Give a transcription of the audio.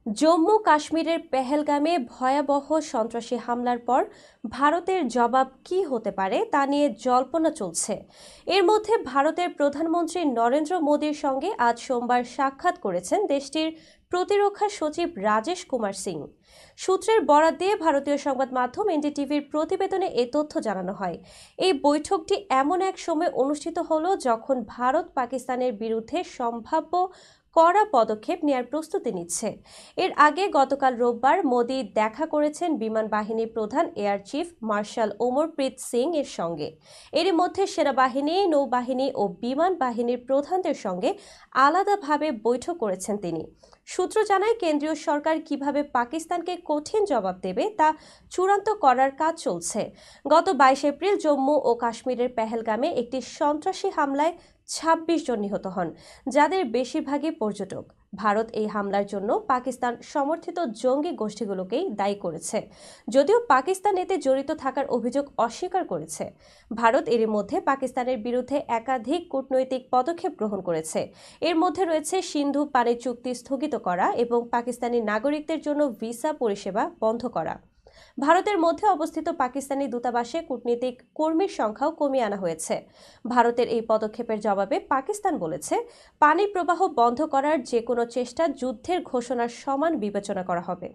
জম্মু কাশ্মীরের পেহেলগামে ভয়াবহ সন্ত্রাসী হামলার পর ভারতের জবাব কী হতে পারে তা নিয়ে জল্পনা চলছে। এর মধ্যে ভারতের প্রধানমন্ত্রী নরেন্দ্র মোদীর সঙ্গে আজ সোমবার সাক্ষাৎ করেছেন দেশটির প্রতিরক্ষা সচিব রাজেশ কুমার সিং। সূত্রের বরাত দিয়ে ভারতীয় সংবাদ মাধ্যম এনডিটিভির প্রতিবেদনে এ তথ্য জানানো হয়। এই বৈঠকটি এমন এক সময় অনুষ্ঠিত হলো যখন ভারত পাকিস্তানের বিরুদ্ধে সম্ভাব্য কড়া পদক্ষেপ নেয়ার প্রস্তুতি নিচ্ছে। এর আগে গতকাল রোববার মোদি দেখা করেছেন বিমান বাহিনীর প্রধান এয়ার চিফ মার্শাল ওমরপ্রীত সিং এর সঙ্গে। এরই মধ্যে সেনাবাহিনী, নৌবাহিনী ও বিমান বাহিনীর প্রধানদের সঙ্গে আলাদাভাবে বৈঠক করেছেন তিনি। সূত্র জানায়, কেন্দ্রীয় সরকার কিভাবে পাকিস্তানকে কঠিন জবাব দেবে তা চূড়ান্ত করার কাজ চলছে। গত 22 এপ্রিল জম্মু ও কাশ্মীরের পেহেলগামে একটি সন্ত্রাসী হামলায় 26 জন নিহত হন, যাদের বেশিরভাগই পর্যটক। ভারত এই হামলার জন্য পাকিস্তান সমর্থিত জঙ্গি গোষ্ঠীগুলোকেই দায়ী করেছে, যদিও পাকিস্তান এতে জড়িত থাকার অভিযোগ অস্বীকার করেছে। ভারত এরই মধ্যে পাকিস্তানের বিরুদ্ধে একাধিক কূটনৈতিক পদক্ষেপ গ্রহণ করেছে। এর মধ্যে রয়েছে সিন্ধু পানি চুক্তি স্থগিত করা এবং পাকিস্তানি নাগরিকদের জন্য ভিসা পরিষেবা বন্ধ করা। ভারতের মধ্যে অবস্থিত পাকিস্তানি দূতাবাসে কূটনীতিক কর্মীর সংখ্যাও কমিয়ে আনা হয়েছে। ভারতের এই পদক্ষেপের জবাবে পাকিস্তান বলেছে, পানি প্রবাহ বন্ধ করার যে কোনো চেষ্টা যুদ্ধের ঘোষণার সমান বিবেচনা করা হবে।